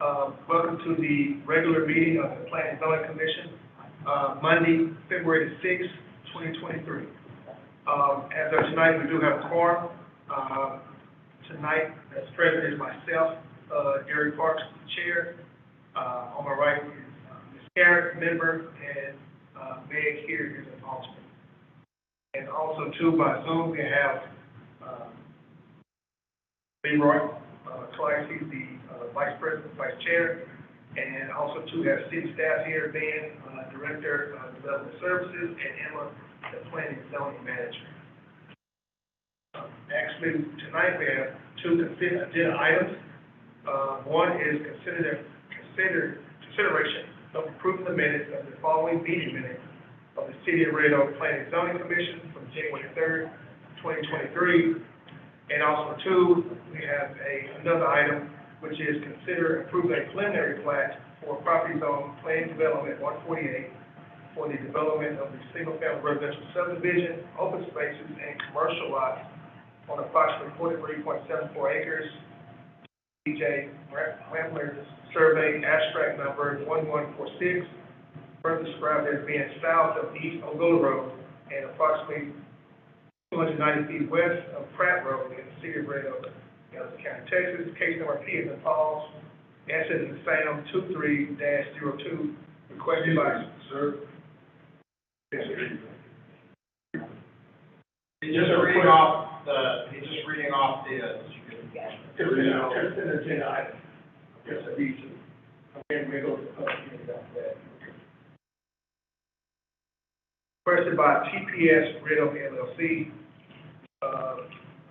Welcome to the regular meeting of the Planning and Zoning Commission, Monday, February the 6th, 2023. As of tonight, we do have a quorum. Tonight, as president is myself, Gary Parks, chair. On my right is Ms. Garrett, member, and Meg here is an alternate. And also, too, by Zoom, we have Leroy Clark, he's the vice president, vice chair, and also too have city staff here, Ben, director of development services, and Emma, the planning and zoning manager. Actually, tonight we have two agenda items. One is consideration of approving the minutes of the following meeting minutes of the City of Red Oak Planning and Zoning Commission from January 3rd, 2023. And also, two, we have another item, which is consider approving a preliminary plat for property zone plan development 148 for the development of the single-family residential subdivision, open spaces, and commercial lots on approximately 43.74 acres. DJ Rambler's survey abstract number 1146, further described as being south of East Ogola Road and approximately 290 feet west of Pratt Road in the city of Red Oak, Ellis County, Texas. Case number P as in Paul's, answer is the same 23-02, requested by, sir. Yes, sir. He's just reading off the, agenda item. Yes, sir. And we go to the public hearing after that. Requested by TPS Red Oak LLC.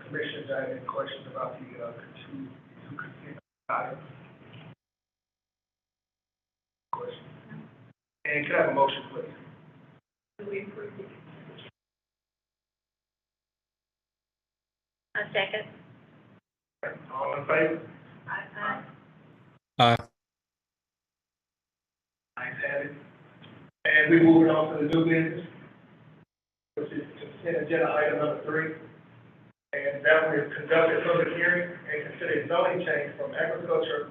Commissioners, I have any questions about the two consent items? Questions? And can I have a motion, please? We approve it. A second. All in favor? Aye. Aye. Ayes have it. And we move on to the new business, which is consent agenda item number 3. And that one is conduct a public hearing and consider a zoning change from agriculture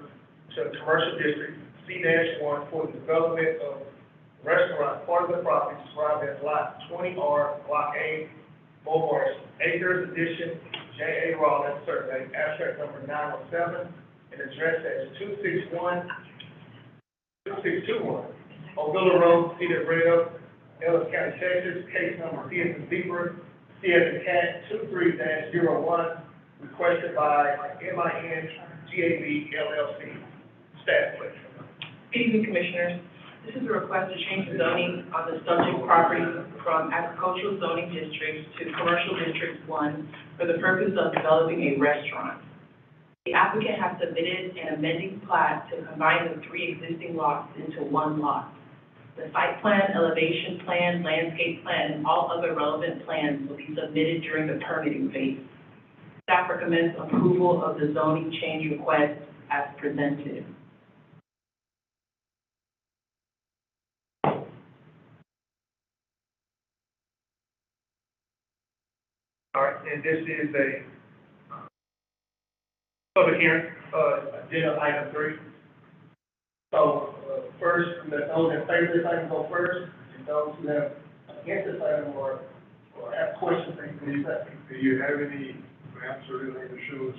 to commercial district C-1 for the development of restaurant part of the property described as lot 20R, block A, Beaumont Acres Edition, J.A. Rollins survey, abstract number 917, and address as 2621 Ogola Road, City of Red Oak, Ellis County, Texas. Case number P as in zebra, C as in cat 23-01, requested by MINGAB LLC. Staff, please. Good evening, Commissioners. This is a request to change the zoning on the subject property from agricultural zoning district to commercial district 1 for the purpose of developing a restaurant. The applicant has submitted an amending plat to combine the 3 existing lots into one lot. The site plan, elevation plan, landscape plan, and all other relevant plans will be submitted during the permitting phase. Staff recommends approval of the zoning change request as presented. All right, and this is a public hearing, agenda item 3. So, first, let those in favor of this item go first, and those who have against this item or have questions, please let me. Do you have any maps or anything to show us?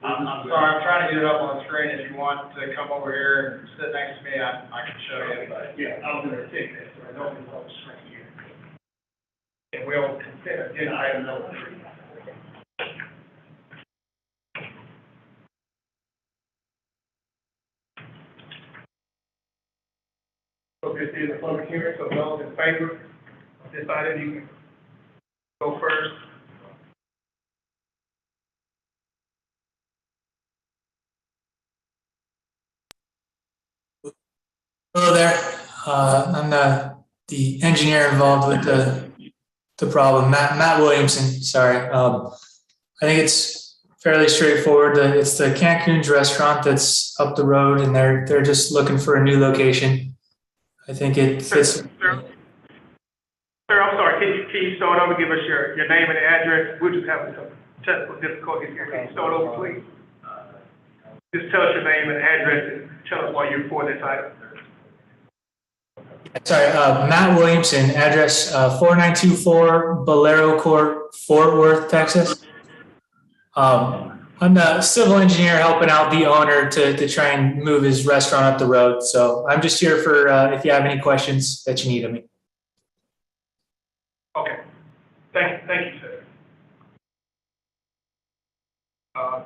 I'm sorry, I'm trying to get it up on the screen. If you want to come over here and sit next to me, I can show you. Yeah, I was going to take that, so I don't need on the screen here. And we'll consider agenda item number 3. So this is a public hearing, so those in favor of this item, you can go first. Hello there. I'm the engineer involved with the problem. Matt Williamson. Sorry. I think it's fairly straightforward. It's the Cancun's restaurant that's up the road, and they're just looking for a new location. I think it fits. Sir, I'm sorry. Can you start over? Give us your name and address. We'll just have some technical difficulties here. Can you start over, please? Just tell us your name and address and tell us why you're for this item. Sorry, Matt Williamson, address 4924 Bolero Court, Fort Worth, Texas. I'm the civil engineer helping out the owner to try and move his restaurant up the road. So I'm just here for if you have any questions that you need of me. Okay. Thank you, sir.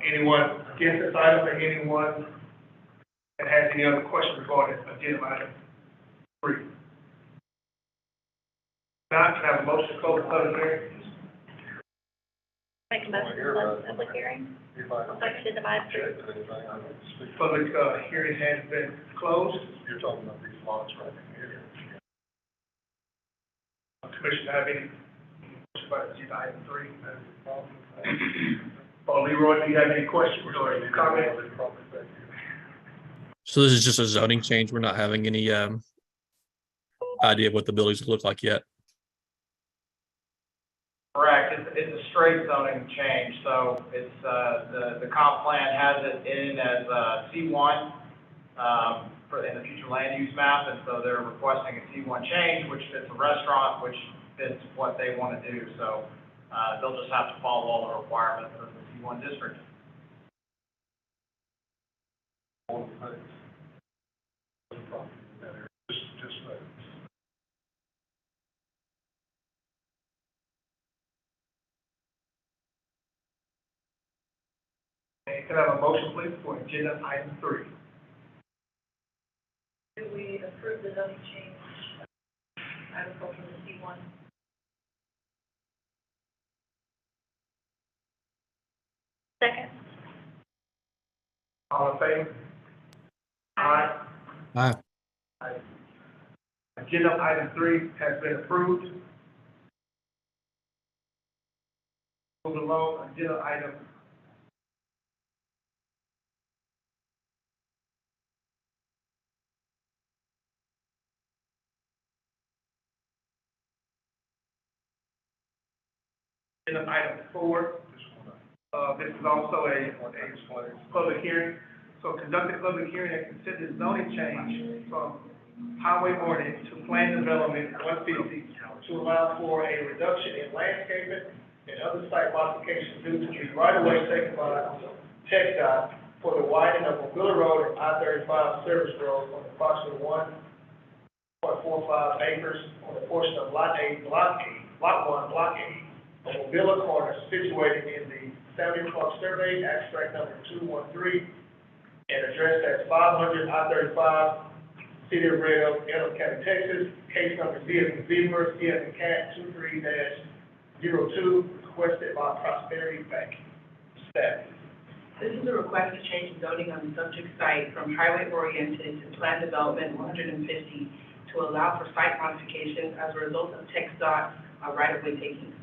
Anyone against this item or anyone that has any other questions regarding agenda item 3? Not, can I have a motion to close the public hearing? Make a motion to close the public hearing. Seconded by Public hearing has been closed. You're talking about these lots right here. Commissioner, have any questions about agenda item 3? Leroy, do you have any questions or comments? So this is just a zoning change. We're not having any idea of what the buildings look like yet. Correct, it's a straight zoning change, so it's, the comp plan has it in as, C1, in the future land use map, and so they're requesting a C1 change, which fits a restaurant, which fits what they want to do, so, they'll just have to follow all the requirements of the C1 district. Just that. And can I have a motion, please, for agenda item 3? Do we approve the zoning change? Agricultural to C1. Second. All in favor? Aye. Aye. Agenda item 3 has been approved. Moving along, agenda item item 4. This is also a public hearing. So conduct a public hearing and consider zoning change from highway ordinance to plan development 150 to allow for a reduction in landscaping and other site modifications due to the right-of-way taken by TxDOT for the widening of Mobilla Road and I-35 service road on approximately 1.45 acres on the portion of Lot 1, Block 8, of Mobilla Corner situated in the Samuel Clark Survey, abstract number 213, and addressed as 500 I-35, City of Red Oak, Adams County, Texas, case number Z as in Zebra, C as in Cat, 23-02, requested by Prosperity Bank. Staff. This is a request to change the zoning on the subject site from highway-oriented to planned development 150 to allow for site modifications as a result of TxDOT right-of-way takings.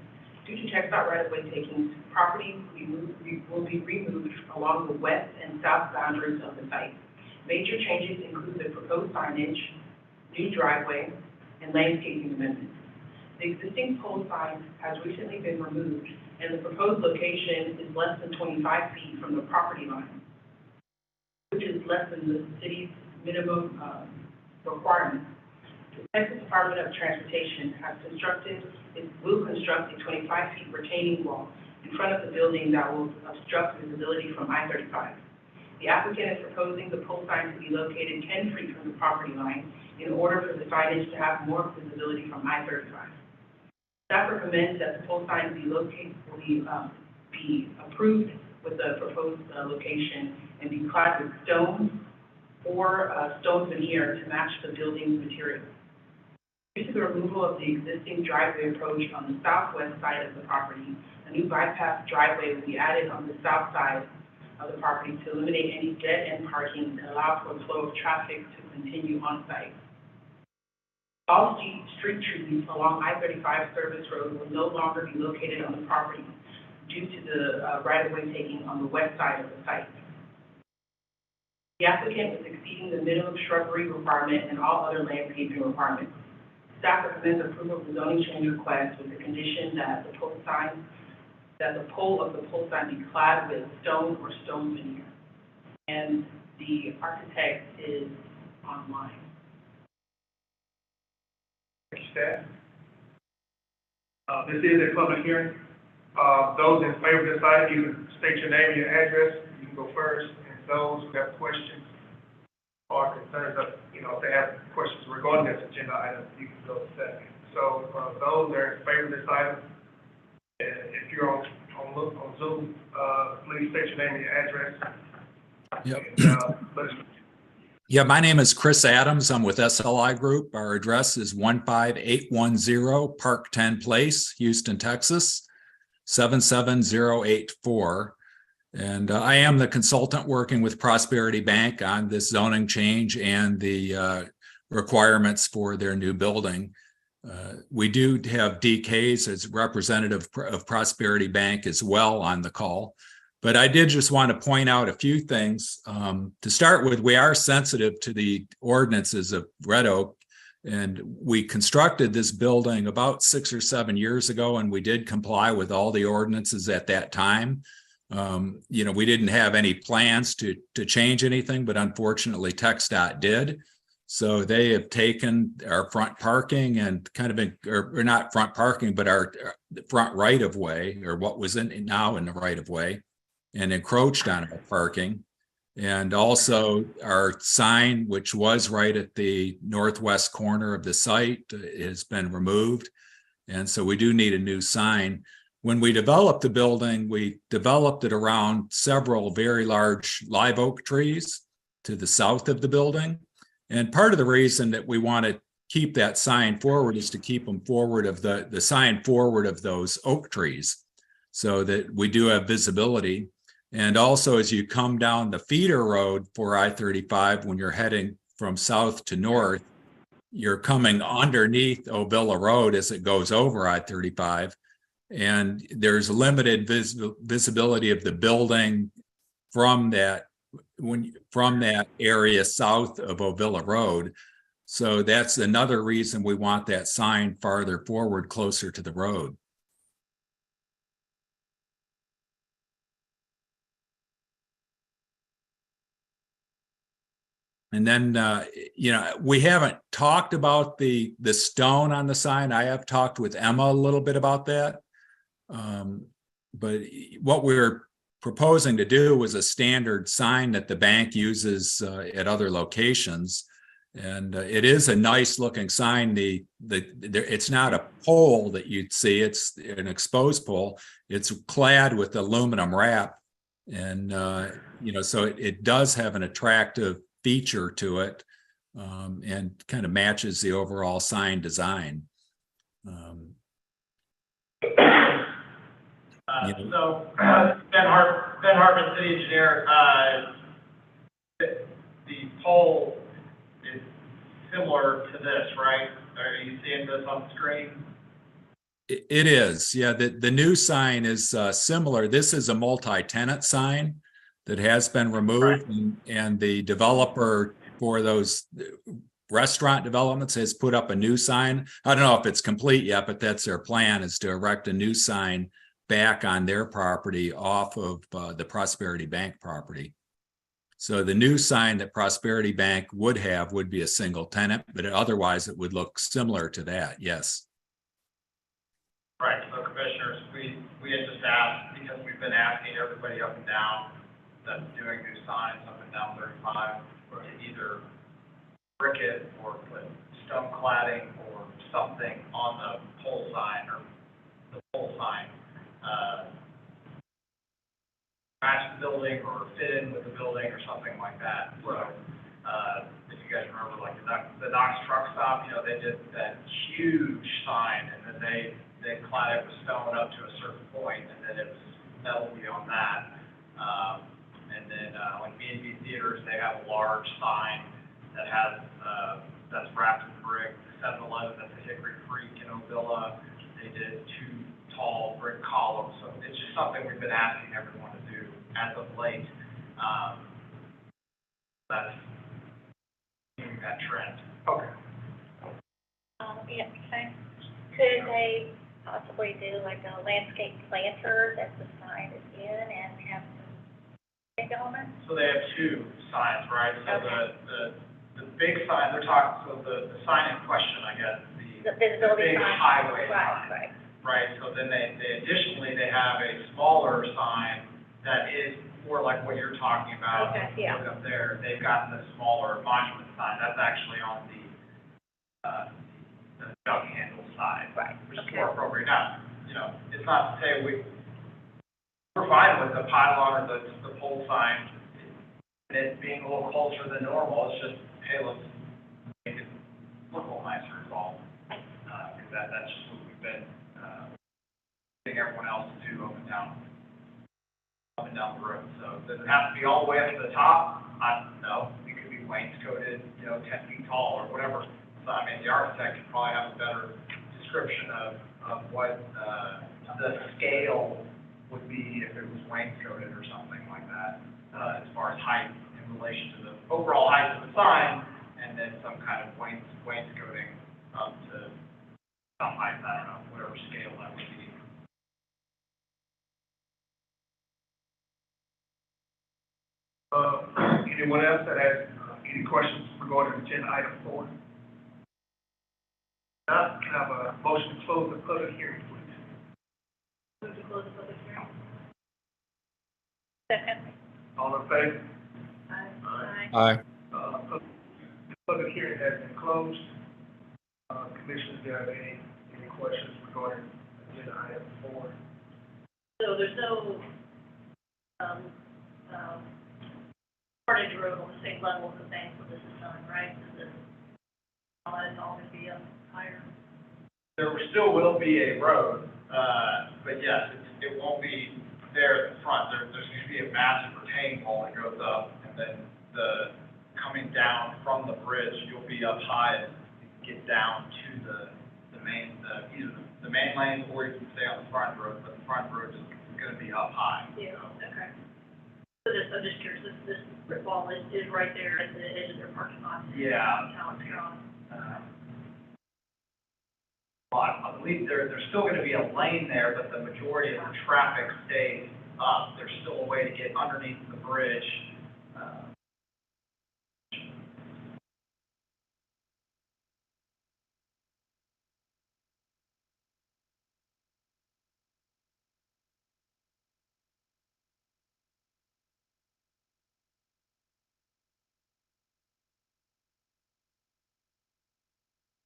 Due to TxDOT right-of-way takings, property will be removed along the west and south boundaries of the site. Major changes include the proposed signage, new driveway, and landscaping amendments. The existing pole sign has recently been removed, and the proposed location is less than 25 feet from the property line, which is less than the city's minimum requirement. The Texas Department of Transportation will construct a 25 feet retaining wall in front of the building that will obstruct visibility from I-35. The applicant is proposing the pole sign to be located 10 feet from the property line in order for the signage to have more visibility from I-35. Staff recommends that the pole sign be approved with the proposed location and be clad with stone or stone veneer to match the building's material. Due to the removal of the existing driveway approach on the southwest side of the property, a new bypass driveway will be added on the south side of the property to eliminate any dead-end parking and allow for the flow of traffic to continue on site. All street trees along I-35 service road will no longer be located on the property due to the right-of-way taking on the west side of the site. The applicant is exceeding the minimum shrubbery requirement and all other landscaping requirements. Staff recommends approval of the zoning change request with the condition that the pole of the pole sign be clad with stone or stone veneer. and the architect is online. Thank you, staff. This is a public hearing. Those in favor of this item, you can state your name and your address. You can go first. And those who have questions or concerns of, if they have questions regarding this agenda item, you can go second. So, those that are in favor of this item, if you're on Zoom, please state your name and your address. Yep. And, let us Yeah, my name is Chris Adams. I'm with SLI Group. Our address is 15810 Park 10 Place, Houston, Texas, 77084. And I am the consultant working with Prosperity Bank on this zoning change and the requirements for their new building. We do have DKs as representative of Prosperity Bank as well on the call. But I did just want to point out a few things. To start with, we are sensitive to the ordinances of Red Oak, and we constructed this building about 6 or 7 years ago, and we did comply with all the ordinances at that time. We didn't have any plans to change anything, but unfortunately TxDOT did. So they have taken our front parking and or not front parking, but our front right of way, or what was now in the right of way, and encroached on our parking. And also our sign, which was right at the northwest corner of the site, has been removed. And so we do need a new sign. When we developed the building, we developed it around several very large live oak trees to the south of the building. And part of the reason that we want to keep that sign forward is to keep them forward of the sign forward of those oak trees, so that we do have visibility. And also, as you come down the feeder road for I-35, when you're heading from south to north, you're coming underneath Ovilla Road as it goes over I-35. And there's limited visibility of the building from that area south of Ovilla Road. So that's another reason we want that sign farther forward, closer to the road. And then, we haven't talked about the stone on the sign. I have talked with Emma a little bit about that. But what we're proposing to do was a standard sign that the bank uses at other locations. And it is a nice looking sign. It's not a pole that you'd see, it's an exposed pole. It's clad with aluminum wrap. And, so it does have an attractive feature to it, and kind of matches the overall sign design. So Ben Hartman, city engineer, the pole is similar to this, right? Are you seeing this on the screen? It is, yeah. The new sign is similar. This is a multi-tenant sign that has been removed, right. And the developer for those restaurant developments has put up a new sign. I don't know if it's complete yet, but that's their plan, is to erect a new sign back on their property off of the Prosperity Bank property. So the new sign that Prosperity Bank would have would be a single tenant, but otherwise it would look similar to that, yes. Right, so commissioners, we had just asked, because we've been asking everybody up and down that's doing new signs up and down 35, or to either brick it or put stone cladding or something on the pole sign, or the pole sign, match the building or fit in with the building or something like that. So, if you guys remember, like the Knox truck stop, they did that huge sign, and then they clad it with stone up to a certain point, and then it was metal beyond that. And then like B&B Theaters, they have a large sign that has that's wrapped in brick. 7-Eleven at the Hickory Creek in Ovilla, they did 2 tall brick columns. So it's just something we've been asking everyone to do as of late. That's that trend. Okay. Yeah, okay. Could they possibly do like a landscape planter that the sign is in, and have some Element? So they have two signs, right? So Okay. the big sign, they're talking, so the sign in question, I guess, The the visibility big sign? highway Right, sign. right. Right, so then they additionally, they have a smaller sign that is more like what you're talking about. Okay, yeah. Look up there, they've got the smaller monument sign, that's actually on the jug handle side. Right, Which is okay. more appropriate. Now, you know, it's not to say we're fine with the pylon or the pole sign, and it being a little closer than normal, it's just, hey, let's make it look a little nicer is all. Because that's just what we've been, getting everyone else to do up and down the road. So does it have to be all the way up to the top? I don't know. It could be wainscoted, 10 feet tall or whatever. So, I mean, the architect could probably have a better description of what, the scale would be if it was wainscoted or something like that, as far as height in relation to the overall height of the sign, and then some kind of wainscoting up to some height, I don't know, whatever scale that would be. Anyone else that has any questions regarding agenda item 4? Not, can I have a motion to close the public hearing, please? Move to close the public hearing. Second. All in favor? Aye. Aye. The public hearing has been closed. Commissioners, do you have any questions regarding agenda item 4? So there's no, frontage road on the same level as the bank where this is done, right? This is, all that's all gonna be up higher. There still will be a road, but yes, it won't be there at the front. There's going to be a massive retaining wall that goes up, and then coming down from the bridge, you'll be up high and get down to the main, either the main lane or you can stay on the front road, but the front road is going to be up high. Yeah, okay. So I'm just curious, this brick wall is right there at the edge of their parking lot. Yeah. How it's drawn. Well, I believe there's still going to be a lane there, but the majority of the traffic stays up. There's still a way to get underneath the bridge.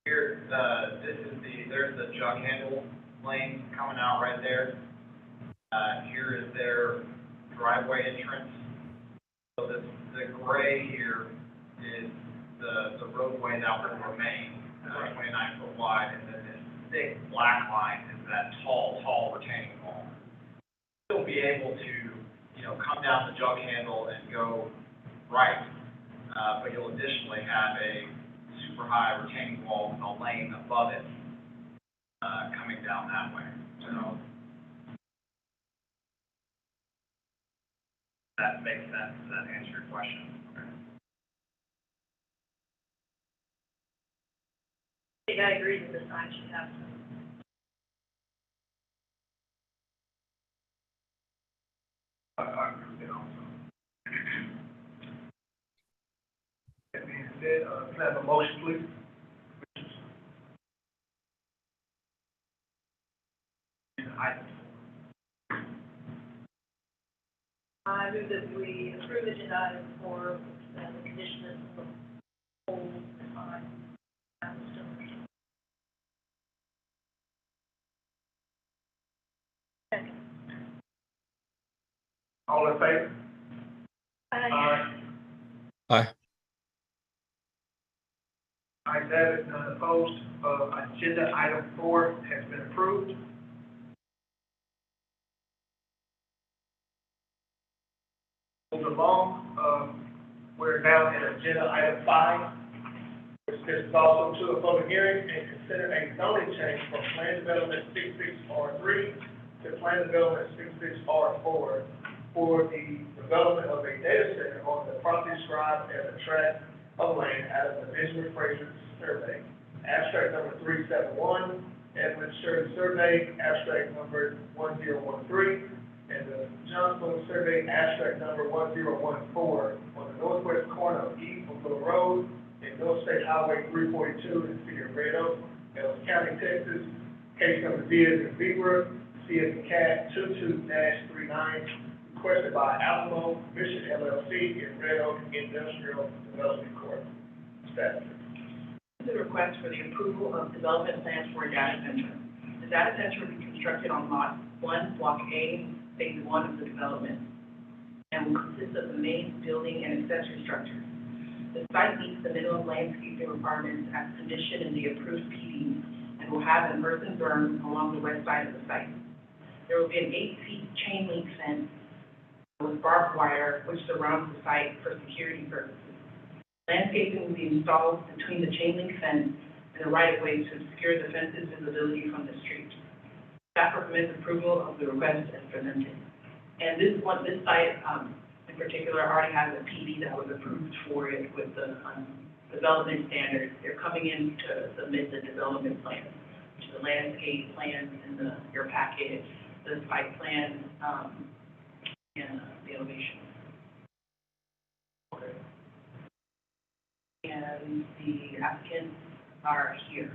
Here, there's the jug handle lane coming out right there. Here is their driveway entrance. So the gray here is the roadway that will remain, 29-foot wide, and then this thick black line is that tall retaining wall. You'll be able to, come down the jug handle and go right, but you'll additionally have a super high retaining wall with a lane above it, coming down that way. So that makes sense. Does that answer your question? Okay. I think I agree that the sign should have some. I agree with that also. That being said, can I have a motion, please? Item I move that we approve agenda item 4, the condition of the whole sign. Second. all in favor? Aye. Aye. Ayes have it, none opposed. Agenda item 4 has been approved. Move along, we're now in agenda item 5. This is also to a public hearing and consider a zoning change from plan development 66R3 to plan development 66R4 for the development of a data center on the property described as a tract of land out of the Benjamin Fraser survey. Abstract number 371, Edmund Shirley survey, abstract number 1013, and and the Johnson Survey abstract number 1014 on the northwest corner of East Little Road and North State Highway 342 in the city of Red Oak, Ellis County, Texas. Case number D as in Zebra, C as in Cat, 22-39, requested by Alamo Mission LLC in Red Oak Industrial Development Corp. Staff. This is a request for the approval of development plans for a data center. The data center will be constructed on Lot 1, Block A, Phase 1 of the development, and will consist of the main building and accessory structures. The site meets the minimum landscaping requirements as conditioned in the approved PD and will have an earthen berm along the west side of the site. There will be an 8-feet chain link fence with barbed wire which surrounds the site for security purposes. Landscaping will be installed between the chain link fence and the right-of-way to obscure the fence's visibility from the street. Staff recommends approval of the request as presented. And this site, in particular, already has a PD that was approved for it with the development standards. They're coming in to submit the development plan, which is the landscape plan in your packet, the site plan, and the elevation. Okay. And the applicants are here.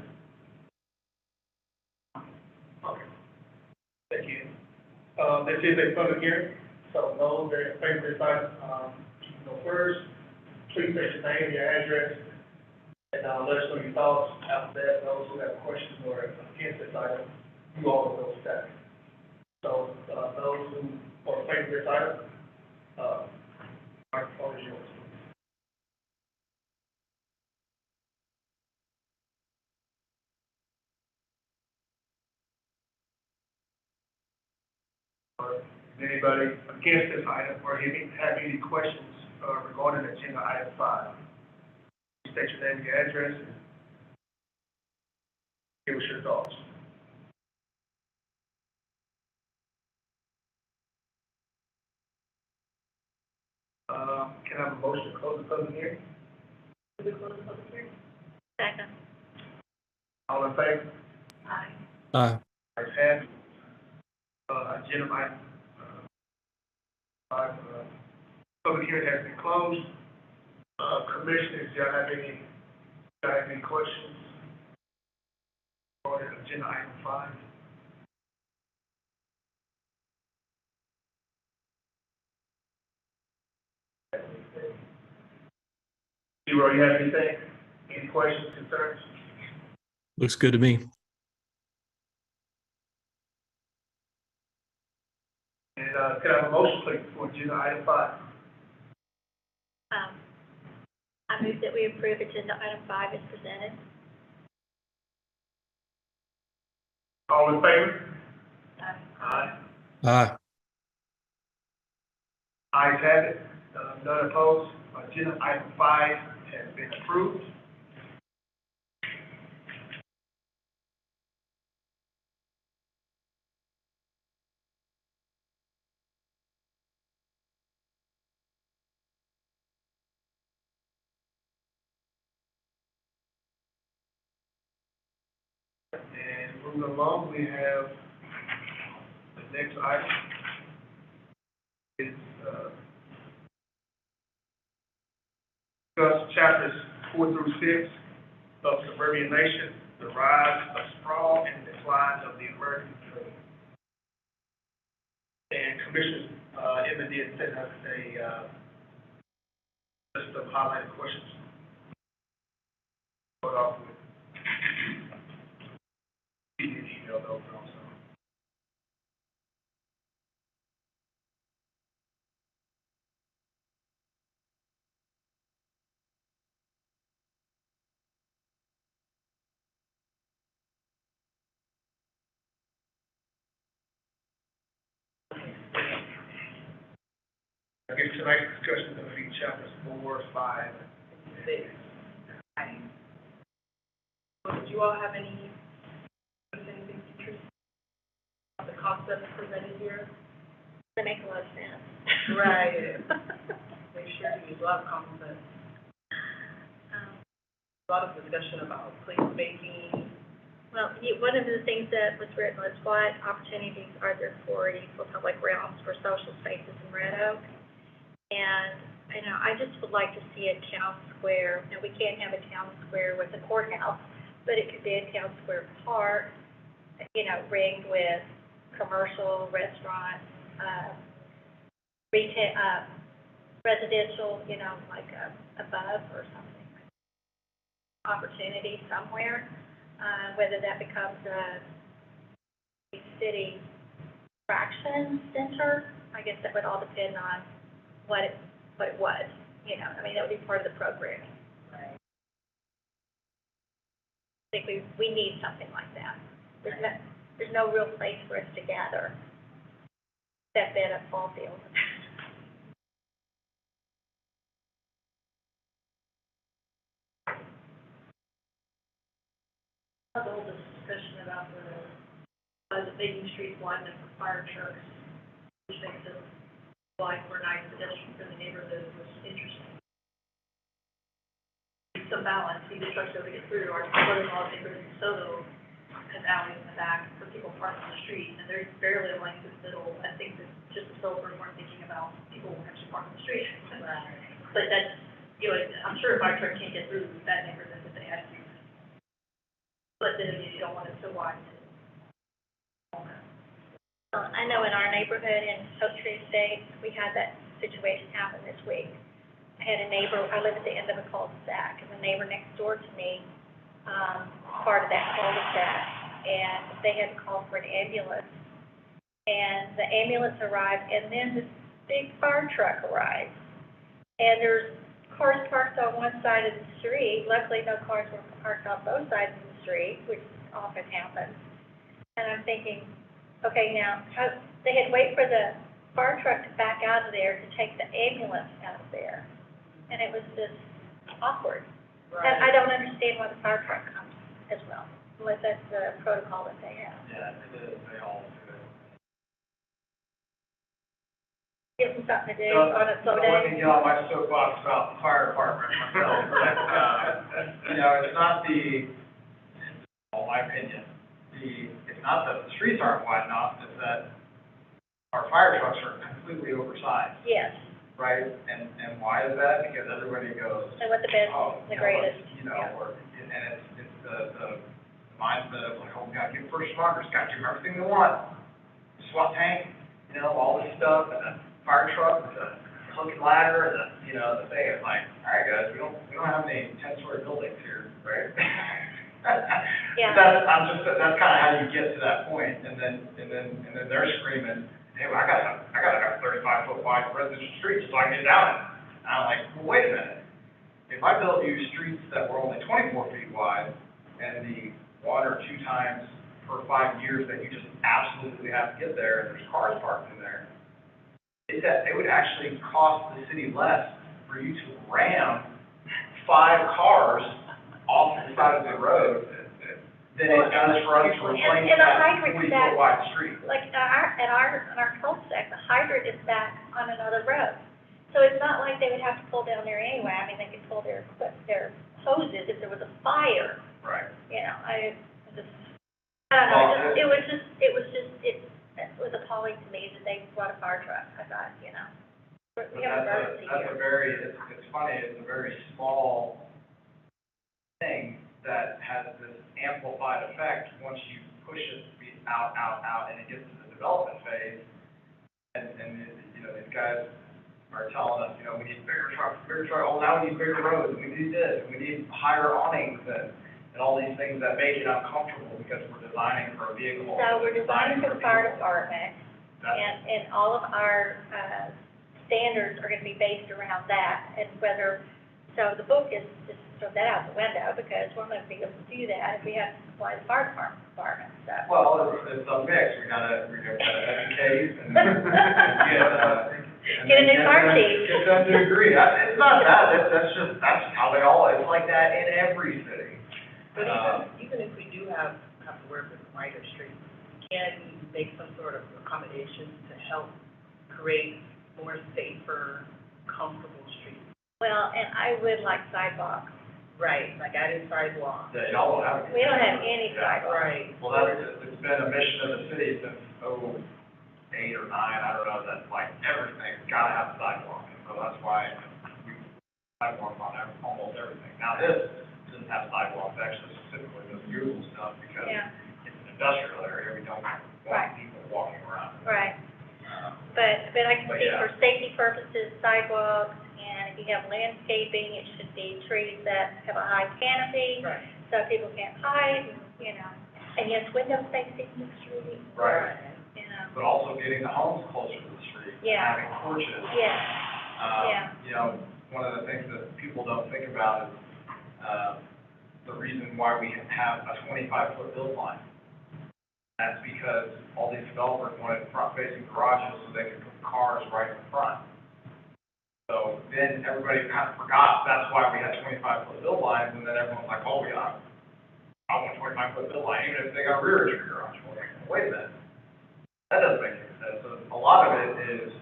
Okay. Thank you. This is a public hearing, so those that are in favor of this item, you can go first. Please state your name, your address, and let us know your thoughts. After that, those who have questions or against this item, you all will go second. So, those who are in favor of this item, microphone is yours. Anybody against this item or have any questions regarding agenda item 5? State your name and your address and give us your thoughts. Can I have a motion to close the public hearing? Do we close the public hearing? Second. All in favor? Aye. Ayes have it. Agenda item 5, public hearing has been closed. Commissioners, do y'all have any questions on agenda item 5? Zero, you have anything? Any questions, concerns? Looks good to me. And can I have a motion, please, for agenda item 5? I move that we approve agenda item 5 as presented. All in favor? Aye. Aye. Ayes have it. None opposed. Agenda item 5 has been approved. And moving along, we have the next item is discuss chapters 4 through 6 of Suburban Nation, the rise of sprawl and decline of the American dream. And Commissioner Emma did send us a list of highlighted questions. Start off with. You can email those also. I guess tonight's discussion is going to be chapters 4, 5, and 6. Did you all have anything interesting about the concepts presented here? That makes a lot of sense. Right. They sure do. A lot of concepts. A lot of discussion about placemaking, Well, one of the things that was written was, what opportunities are there for useful public realms for social spaces in Red Oak? And, I just would like to see a town square. Now, we can't have a town square with a courthouse, but it could be a town square park, ringed with commercial, restaurants, retail, residential, like above or something. Opportunity somewhere, whether that becomes a city fraction center. I guess that would all depend on what it was, that would be part of the programming. Right. I think we need something like that. There's no real place for us to gather, except at a ball field. The whole discussion about the Main Street one and for fire trucks, which makes it like for nice pedestrian for the neighborhood was interesting. Some balance, these trucks able to get through. Our brother-in-law's neighbor in DeSoto has alleys in the back for people parked on the street, and there's barely a lane through the middle. I think that just the developers weren't thinking about people actually parking on the street. But that's, I'm sure a fire truck can't get through that neighborhood if they had to. But then again, you don't want it so wide. I know in our neighborhood in Oak Tree Estates, we had that situation happen this week. I had a neighbor, I live at the end of a cul-de-sac, and the neighbor next door to me, part of that cul-de-sac, and they had to call for an ambulance. And the ambulance arrived, and then this big fire truck arrived. And there's cars parked on one side of the street. Luckily, no cars were parked on both sides of the street, which often happens. And I'm thinking, okay, now, they had to wait for the fire truck to back out of there to take the ambulance out of there. And it was just awkward. Right. And I don't understand why the fire truck comes as well, unless that's the protocol that they have. Yeah, it is, they all do it. Give them something to do So, on a slow let day. me get on my soapbox about the fire department myself, but, it's not in my opinion, it's not that the streets aren't wide enough, it's that our fire trucks are completely oversized, Yes, right? And why is that? Because everybody goes, and what the best, oh, the greatest. and it's the mindset of like, oh, we gotta get first responders, gotta do everything they want. SWAT tank, all this stuff, and the fire truck, the hook and ladder, and the thing is like, all right, guys, we don't have any 10-story buildings here, right? Yeah. That's kind of how you get to that point, and then they're screaming, hey, well, I gotta have 35-foot wide residential streets so I can get down it. And I'm like, well, wait a minute. If I built you streets that were only 24 feet wide, and the 1 or 2 times per 5 years that you just absolutely have to get there, and there's cars parked in there, it would actually cost the city less for you to ram 5 cars off the side of the road than it does for us to replace And a that hydrant 40-foot wide street. Like in our cul-de-sac, the hydrant is back on another road. So it's not like they would have to pull down there anyway. I mean, they could pull their hoses if there was a fire. Right. I don't know, it was appalling to me that they brought a fire truck. I thought, But we have an emergency here. it's funny, it's a very small thing that has this amplified effect once you push it out, and it gets to the development phase. And these guys are telling us, we need bigger trucks, oh, now we need bigger roads, we need this, we need higher awnings, and all these things that make it uncomfortable because we're designing for a vehicle. So we're designing for the fire department, That's- and all of our standards are gonna be based around that, and so the book is just throw that out the window, because we're gonna be able to do that if we have to supply the fire department requirements, so. Well, it's a mix, we gotta educate and Get a new fire chief. Get them to agree. It's not that, that's how they all, it's like that in every city. But even if we do have to work with wider streets, can we make some sort of accommodations to help create more safer, comfortable streets? Well, and I would like sidewalks Right, like added sidewalk. Yeah, y'all don't have. We don't have any Yeah. sidewalks. Right. Well, it's been a mission of the city since '08 or '09, I don't know, that's like everything's gotta have a sidewalk. And so that's why we sidewalks on almost everything. Now this doesn't have sidewalks, actually specifically does Google stuff because Yeah, it's an industrial area, we don't want Right. people walking around. right. But I can But see yeah. for safety purposes, sidewalks, and if you have landscaping, it should be trees that have a high canopy, Right. so people can't hide, you know. And yes, window facing the street, Right, you know. but also getting the homes closer to the street. Yeah. Having porches. Yeah, Yeah. You know, one of the things that people don't think about is, the reason why we have a 25-foot build line. That's because all these developers wanted front-facing garages so they could put cars right in front. So then everybody kind of forgot that's why we had 25-foot build lines, and then everyone's like, oh, yeah, I want a 25-foot build line, even if they got a rear entry garage. Well, wait a minute. That doesn't make any sense. So a lot of it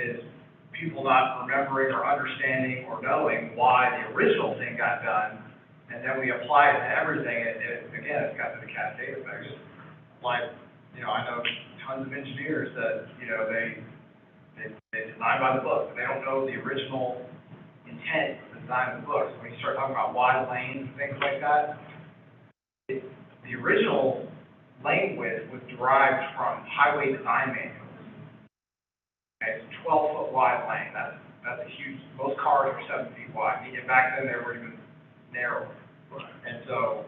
is people not remembering or understanding or knowing why the original thing got done, and then we apply it to everything, and again, it's got the cascade effect. Just like, you know, I know tons of engineers that, you know, they design by the book, but they don't know the original intent of the design of the book. So when you start talking about wide lanes and things like that, the original lane width was derived from highway design manuals. Okay, it's a 12-foot wide lane. That's a huge. Most cars are 7 feet wide. And back then they were even narrower. And so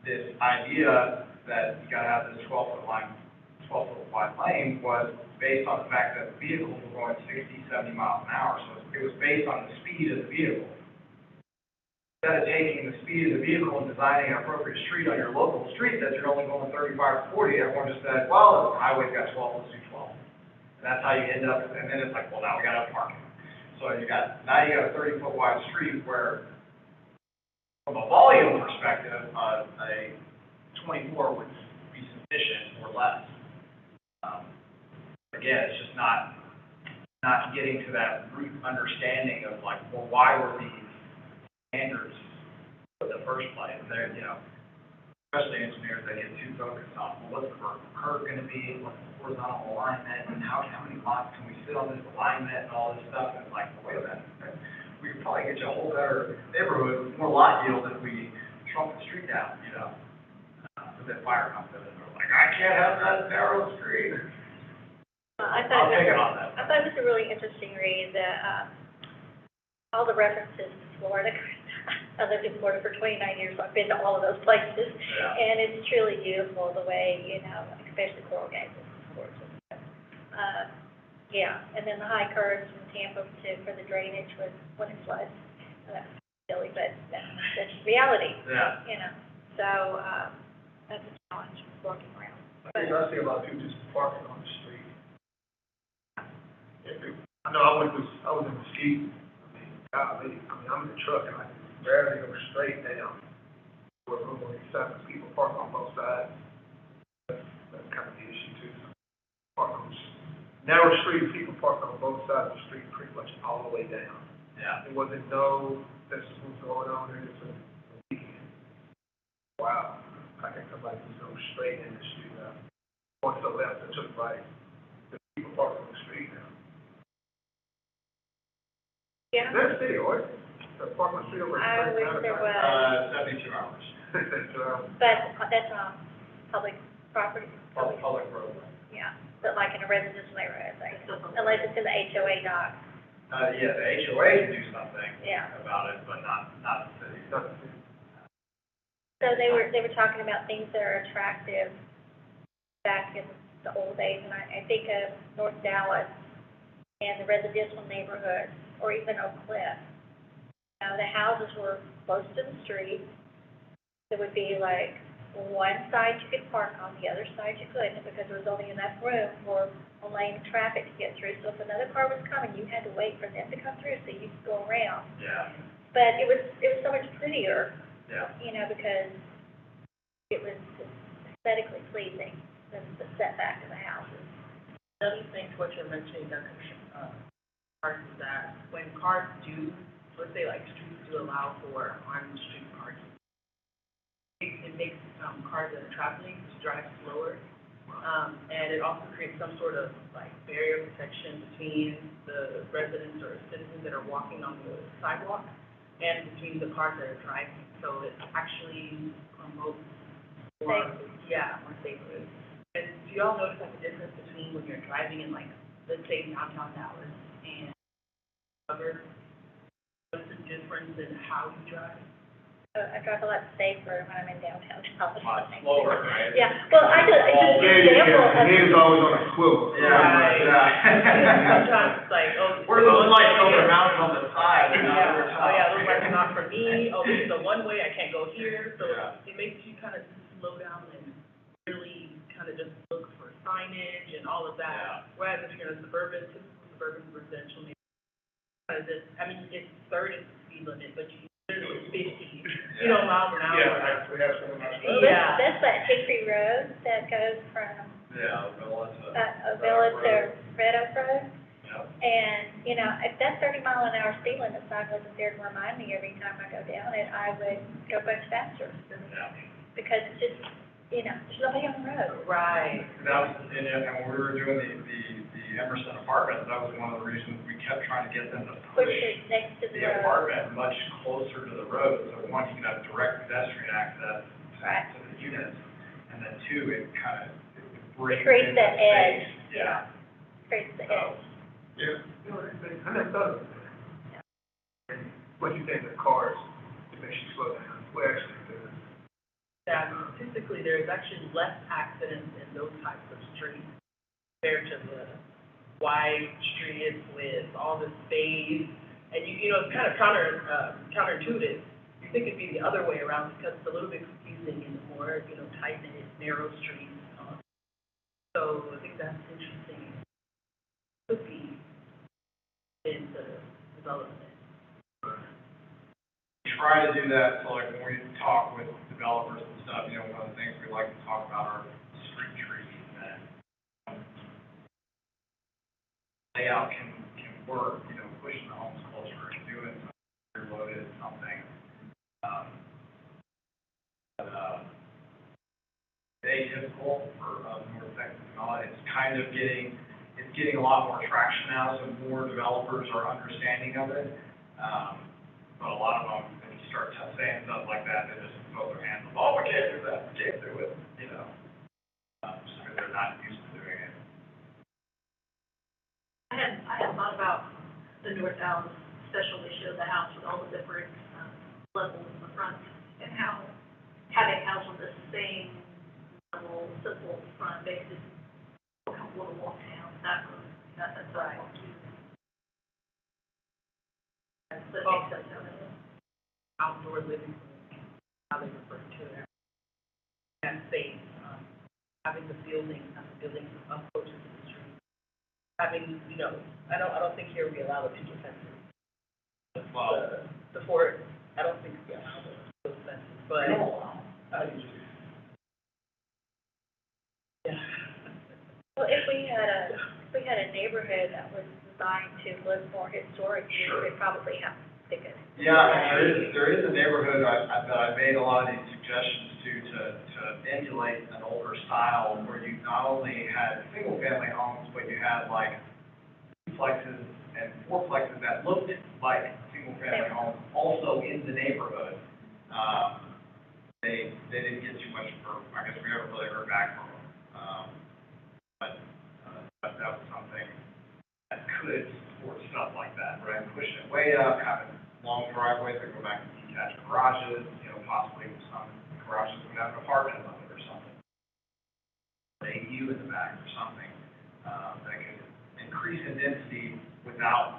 this idea that you got to have this 12-foot wide lane was based on the fact that vehicles were going 60, 70 miles an hour. So it was based on the speed of the vehicle. Instead of taking the speed of the vehicle and designing an appropriate street on your local street that you're only going 35 or 40, everyone just said, well, the highway's got 12, let's do 12. And that's how you end up, and then it's like, well, now we got to have parking. So you got a 30-foot wide street where, from a volume perspective, a 24 would be sufficient or less. Again, it's just not getting to that root understanding of like, well, why were these standards in the first place? And they're, you know, especially engineers, they get too focused on, well, what's the vertical curve going to be, what's the horizontal alignment, and how many lots can we sit on this alignment and all this stuff. And it's like, wait a minute, we could probably get you a whole better neighborhood with more lot yield if we shrunk the street down, you know. But then fire comes in and they're like, I can't have that narrow street. I'll take it on that. I thought it was a really interesting read, that, all the references to Florida. I lived in Florida for 29 years, so I've been to all of those places. Yeah. And it's truly beautiful the way, you know, especially Coral Gables, of course. Yeah, and then the high curves from Tampa for the drainage when it floods. That's silly, but that's reality, Yeah. you know. So, that's a challenge walking around. I see a lot of people just parking on the street. I know I was in Mesquite, golly, I'm in the truck and I can barely go straight down. We're going to people park on both sides. That's kind of the issue too. Park on narrow street, people park on both sides of the street pretty much all the way down. Yeah. There wasn't this was going on there, it's a weekend. Wow, I can somebody just go straight in the street now. Going to the left and to the right. The people park on the street now. Yeah, That's city ordinance. The park on the street over. I wish there was, 72 hours. but that's on public property. Public road. Yeah, but like in a residential neighborhood, I think, unless it's in the HOA dock, Yeah, the HOA can do something yeah. about it, but not the city. So they were talking about things that are attractive back in the old days, and I think of North Dallas and the residential neighborhoods, or even Oak Cliff. Now, the houses were close to the street. There would be like one side you could park on, the other side you couldn't, because there was only enough room for a lane of traffic to get through. So if another car was coming, you had to wait for them to come through so you could go around. Yeah. But it was so much prettier, Yeah. you know, because it was aesthetically pleasing, the setback of the houses. Another thing to what you're mentioning, Dr. Parks, is that when cars do let's say like streets do allow for on-street parking. It makes, cars that are traveling to drive slower. And it also creates some sort of like barrier protection between the residents or citizens that are walking on the sidewalk and between the cars that are driving. So it actually promotes more, more safer. And do y'all notice like the difference between when you're driving in like, let's say downtown Dallas and other, what's the difference in how you drive? I drive a lot safer when I'm in downtown Dallas. Much slower, right? Yeah, well, I just an example of. He's always on a swivel. Right. Yeah. Sometimes it's like, oh. Where those lights over mounted on the side, you know, Yeah, over oh top. yeah, those lights are not for me, oh, this is a one-way, I can't go here, so Yeah. it makes you kind of slow down and really kind of just look for signage and all of Yeah. that. Whereas if you're in a typical suburban residential neighborhood, kind of just, I mean, it's 30 speed limit, but you literally 50, miles an hour. Yeah, we have some of our. Well, Yeah. that's that Hickory Road that goes from, Yeah, Villa to. Villa to Red Oak Road. Yep. And, if that 30-mile-an-hour speed limit sign wasn't there to remind me every time I go down it, I would go much faster. Yeah. Because it's just, there's nobody on the road. Right. That was, and when we were doing the Emerson apartments, that was one of the reasons we kept trying to get them to Push push it next to the the road. apartment much closer to the road. So one, you can have direct pedestrian access Right. to the units, and then two, it kind of brings creates in that the edge. space. Yeah. Creates the So, edge. Yeah. I never thought of that. And what do you think of cars that makes you slow down? Well, actually, That statistically, there's actually less accidents in those types of streets compared to the wide streets with all the space. And it's kind of counterintuitive. You think it'd be the other way around because it's a little bit confusing in the more, tight-knit, narrow streets. So I think that's interesting. Could be in the development. try to do that, so like when we talk with developers and stuff, one of the things we like to talk about are street trees and layout can work, pushing the homes closer and doing something, reloaded something. Atypical for North Texas development, it's kind of getting a lot more traction now, so more developers are understanding of it. But a lot of them, if you start saying stuff like that, they just throw their hands up, oh, we can't do that, we can't do it, just because they're not used to doing it. I had thought about the North Dallas special issue of the house with all the different levels in the front and how having a house with the same level, simple front makes it comfortable to walk down that road. That's right. That makes sense. Outdoor living, how they refer to it. That space, having the buildings approaches to the street. Having, I don't think here we allow the picket fences. Well, The fort, I don't think we allow those fences, but. Yeah. Well, if we had a neighborhood that was designed to look more historic, Sure. we would probably have pickets. yeah, and there is a neighborhood that I made a lot of these suggestions to emulate an older style where you not only had single-family homes, but you had like duplexes and fourplexes that looked like single-family homes also in the neighborhood. They didn't get too much for, I guess we haven't really heard back from them. But that was something that could support stuff like that, right? Pushing it way up, having long driveways that go back to detached garages, possibly some garages would have an apartment above it or something. An ADU in the back or something, that could increase in density without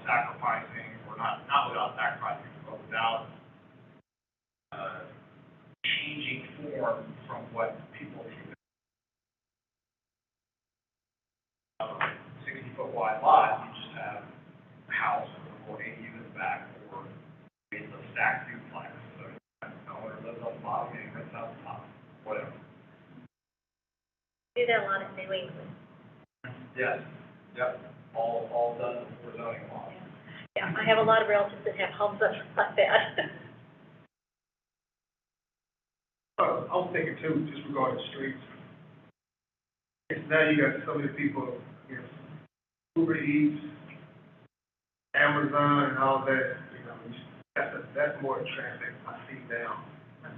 sacrificing, or not without sacrificing, but without changing form from what people see. 60-foot wide lot, you just have a house or ADU in the back, or it's a stacked duplex. So the owner lives on the bottom and he rents out the top, whatever. Do that a lot in New England. Yes, yep, all done before zoning law. Yeah, I have a lot of relatives that have homes up like that. I was thinking too, just regarding streets. It's now you got so many people, you know, Uber Eats, Amazon and all that, you know, that's more traffic I see now.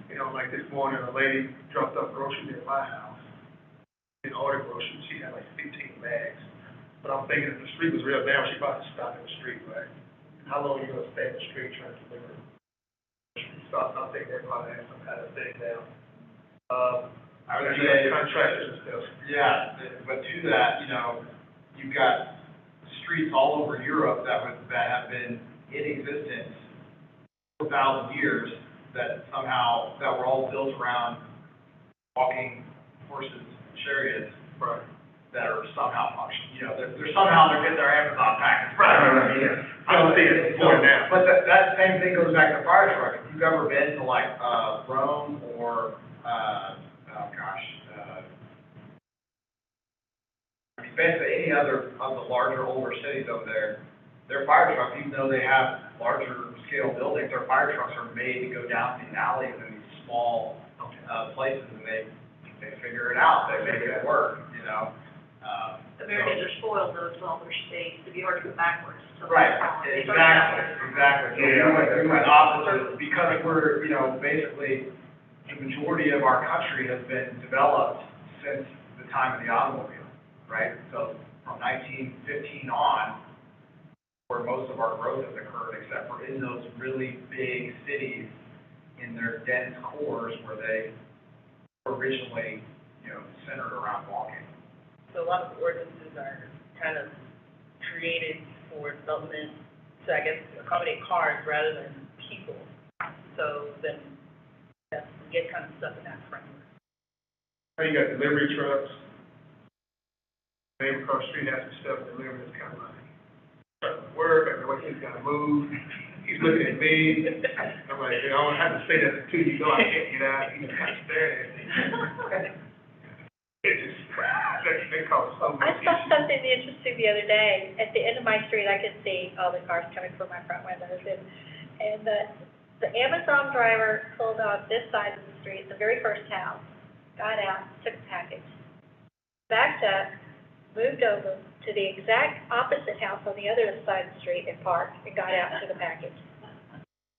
You know, like this morning, a lady dropped off groceries at my house. And ordered groceries, she had like 15 bags. But I'm thinking if the street was real now, she about to stop in the street, right? How long are you gonna stay in the street trying to deliver? So I think they're probably have some kind of thing now. I would you say, got contractors and stuff. yeah, but to that, you know, you've got streets all over Europe that have been in existence for 4,000 years that were all built around walking horses and chariots. Right. That are somehow functioning, you know, they're getting their Amazon package. Yeah. I don't see it more now. But that same thing goes back to fire truck. If you've ever been to like, Rome or, I mean, basically any other of the larger, older cities over there, their fire trucks, even though they have larger scale buildings, their fire trucks are made to go down these alleys and these small, places, and they figure it out, they make it work, you know? Americans are spoiled though, it's all their states, if you were to go backwards. so- Right, exactly. So we went opposite, because we're, you know, basically, the majority of our country has been developed since the time of the automobile, right? So from 1915 on, where most of our growth has occurred, except for in those really big cities in their dense cores where they were originally, you know, centered around walking. So a lot of ordinances are kind of created for development to, I guess, accommodate cars rather than people. So then, we get kind of stuck in that framework. Now you got delivery trucks. Neighbor across the street has some stuff delivered, it's kind of like, trying to work, I know what he's gotta move. He's looking at me, I'm like, you know, I don't have to say that to you, know I can't get out, he's kind of staring at me. It just, they cause so much I saw issue. something interesting the other day. At the end of my street, I could see all the cars coming from my front windows, and the Amazon driver pulled on this side of the street, the very first house, got out, took a package, backed up, moved over to the exact opposite house on the other side of the street and parked, and got out and took a package.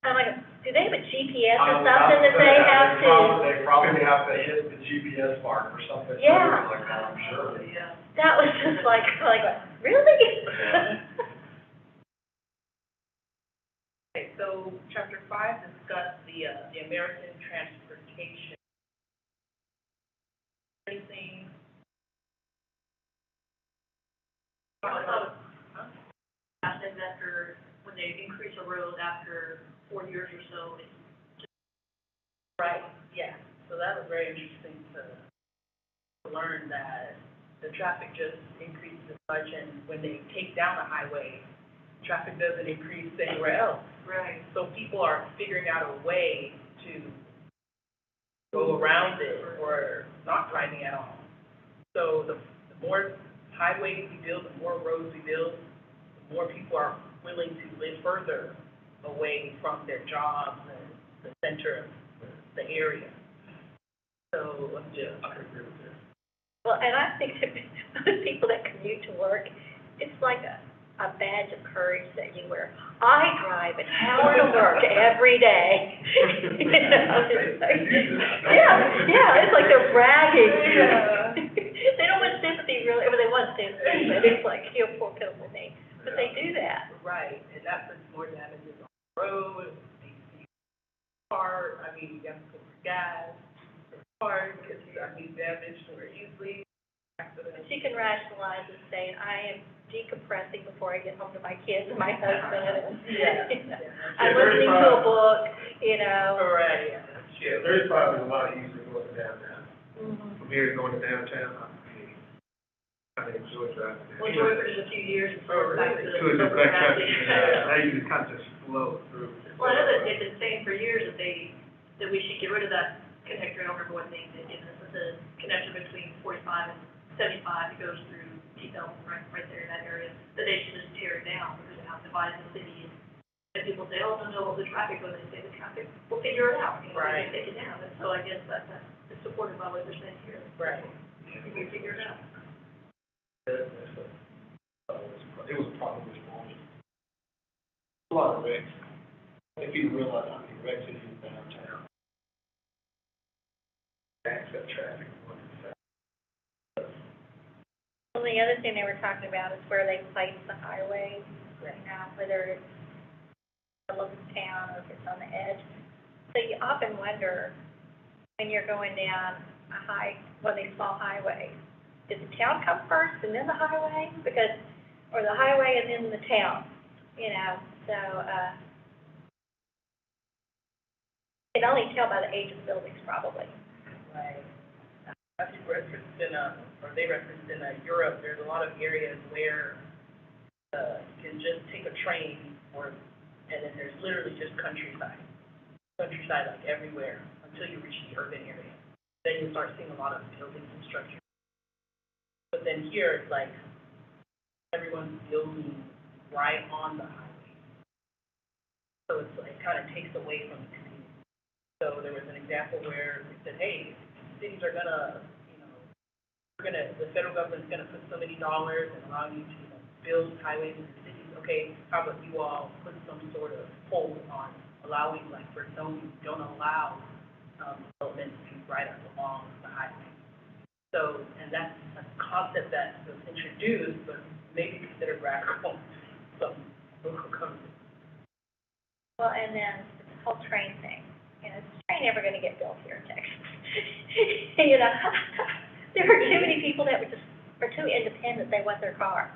I'm like, do they have a GPS or something that they have to? They probably have to hit the GPS mark or something. Yeah. Like that, I'm sure. Yeah. That was just like, really? Yeah. Okay, so chapter 5 discussed the American transportation. Anything? I think after, when they increase a road after 4 years or so, it's Right, yeah, so that was very interesting to learn that the traffic just increases as much, and when they take down the highway, traffic doesn't increase anywhere else. right. So people are figuring out a way to go around it or not driving at all. So the more highways we build, the more roads we build, the more people are willing to live further away from their jobs and the center of the area. So, yeah, I can agree with that. Well, and I think that those people that commute to work, it's like a badge of courage that you wear. I drive an hour to work every day. You know, it's like, yeah, it's like they're bragging. Yeah. They don't want sympathy, really, I mean, they want sympathy, but it's like, you know, poor pitiful me. But they do that. Right, and that puts more damages on the road, car, I mean, you have to put more gas, cars, because, I mean, damaged more easily. But you can rationalize and say, I am decompressing before I get home to my kids and my husband. Yeah. You know, I'm listening to a book, you know. Correct. Yeah, 35 is a lot easier going to downtown. Mhm. From here going to downtown, I enjoy driving there. We'll enjoy it for just a few years before we're back to the. To the black traffic, Yeah. now you can kind of just flow through. Well, I know that they've been saying for years that that we should get rid of that connector, I don't remember what name they gave us, but the connection between 45 and 75 that goes through T-Bell, right there in that area, that they should just tear it down, because it has divided the city. And people say, oh, no, no, the traffic, when they say the traffic, we'll figure it out, you know, Right. they take it down, and so I guess that's supported by what they're saying here. Right. We figure it out. It was a problem with morning. A lot of wrecks. If you realize how many wrecks it is downtown. Access traffic. Well, the other thing they were talking about is where they place the highway, you know, whether it's in the middle of the town or if it's on the edge. So you often wonder, when you're going down one of these small highways, did the town come first and then the highway? Because, or the highway and then the town, you know, so, you can only tell by the age of the buildings probably. Right. As you referenced in, or they referenced in Europe, there's a lot of areas where you can just take a train and then there's literally just countryside like everywhere until you reach the urban area. Then you start seeing a lot of buildings and structures. But then here, it's like everyone's building right on the highway. So it's like kind of takes away from the community. So there was an example where we said, hey, cities are gonna, you know, the federal government's gonna put so many dollars and allow you to, you know, build highways in the cities. Okay, how about you all put some sort of hold on allowing, like, for zoning, don't allow development to be right up along the highway. So, and that's a concept that was introduced, but maybe considered radical to some local government. Well, and then this whole train thing, you know, is the train ever gonna get built here in Texas? You know, there are too many people that are too independent, they want their car.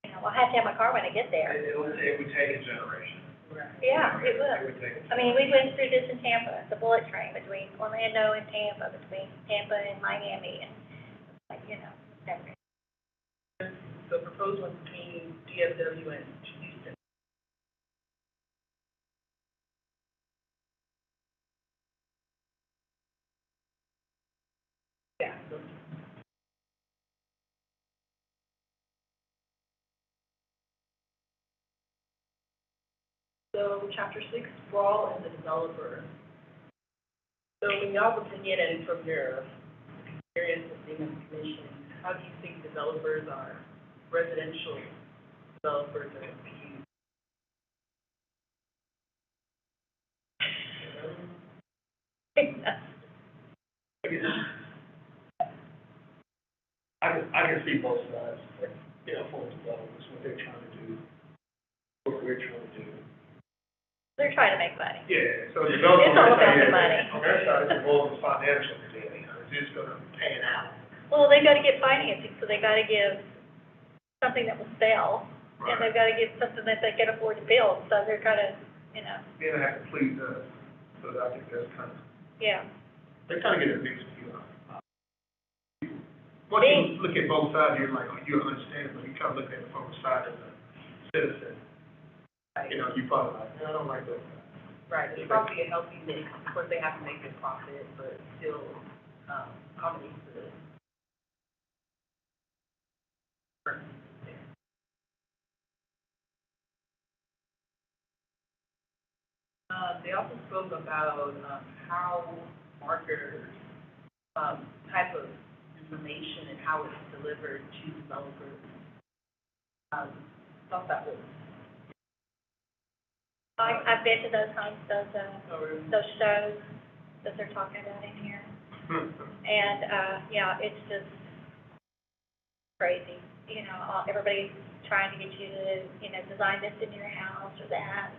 You know, well, I have to have my car when I get there. It would take a generation. Right. Yeah, it It would. would take. I mean, we went through this in Tampa, the bullet train between Orlando and Tampa, between Tampa and Miami, and, like, you know, everything. The proposed one between DFW and Houston. Yeah. So chapter 6, sprawl and the developer. So in y'all's opinion and from your experience of being on the commission, how do you think developers are, residential developers are viewed? I can see both sides, you know, for developers, what they're trying to do, what we're trying to do. They're trying to make money. Yeah, so the developer. It's all about the money. On their side, it's involved in financial, you know, it's just gonna pan out. Well, they gotta get financing, so they gotta give something that will sell, and they've gotta give something that they can afford to build, so they're kinda, you know, Then they have to please us, so I think that's kind of, yeah. they kind of get a mixed view on it. Once you look at both sides, you're like, oh, you understand, but you kind of look at it from the side as a citizen, you know, you probably like, I don't like those sides. Right, it's probably a healthy mix. Of course, they have to make their profit, but still, accommodate the. They also spoke about, how marketers, type of information and how it's delivered to developers. Thought that was. I've been to those homes, Oh, really? those shows that they're talking about in here, and, yeah, it's just crazy, you know, everybody's trying to get you to, you know, design this in your house or that,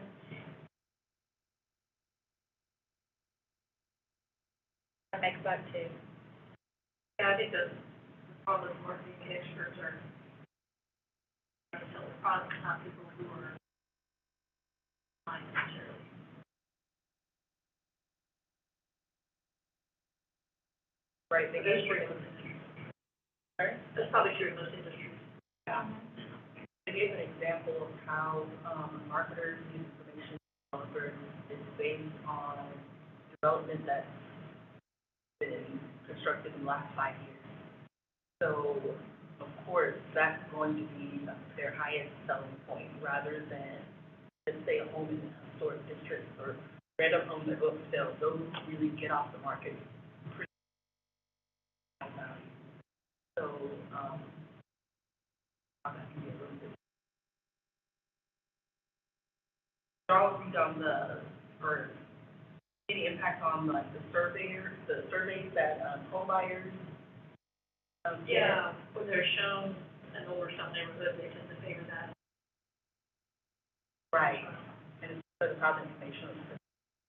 that makes buck too. Yeah, I think the problem with marketing experts are trying to sell the product, not people who are buying necessarily. Right, they That's gave true you, in most industries. sorry? That's probably true in most industries. They gave an example of how, marketers use information developers is based on development that's been constructed in the last 5 years. So of course, that's going to be their highest selling point rather than, let's say, a home in a historic district or random homes that go up for sale. Those really get off the market pretty high value. So, that can be a little bit. Y'all read on or any impact on like the surveys that home buyers Yeah, when they're shown an older some neighborhood, they tend to favor that. right, and it's sort of how the information is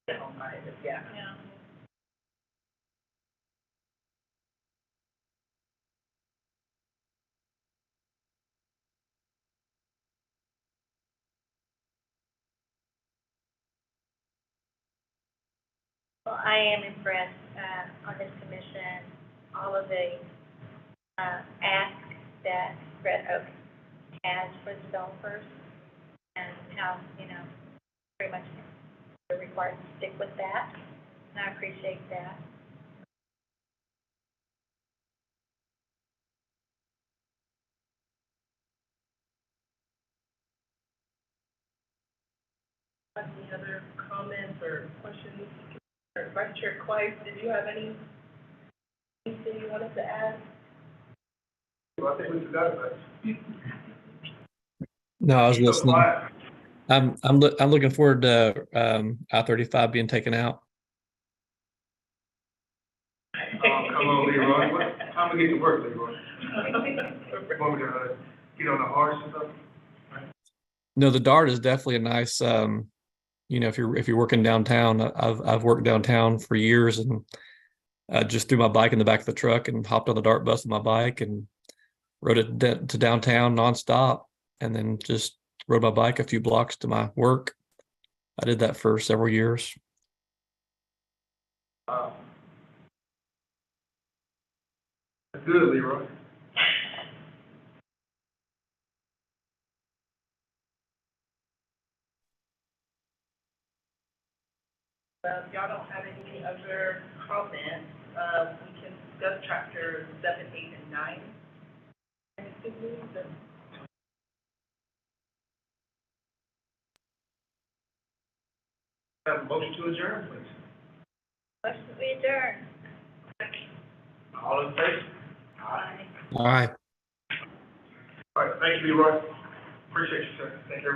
the home buyers, yeah. Yeah. Well, I am impressed, on this commission, all of the, asks that Red Oak has for developers and how, pretty much they're required to stick with that, and I appreciate that. Any other comments or questions? Or Vice Chair Weiss, did you have anything you wanted to add? Well, I think we forgot about it. No, I was So listening. quiet. I'm looking forward to I-35 being taken out. Oh, come on, Leroy. What time we get to work, Leroy? Want me to, get on the horse or something? No, the Dart is definitely a nice, if you're working downtown. I've worked downtown for years and just threw my bike in the back of the truck and hopped on the Dart bus with my bike and rode it to downtown nonstop, and then just rode my bike a few blocks to my work. I did that for several years. Wow. That's good, Leroy. If y'all don't have any other comments, we can discuss chapter 7, 8, and 9. Have a motion to adjourn, please. Motion to be adjourned. All in favor? Aye. All right. All right, thank you, Leroy. Appreciate you, sir. Thank you, everyone.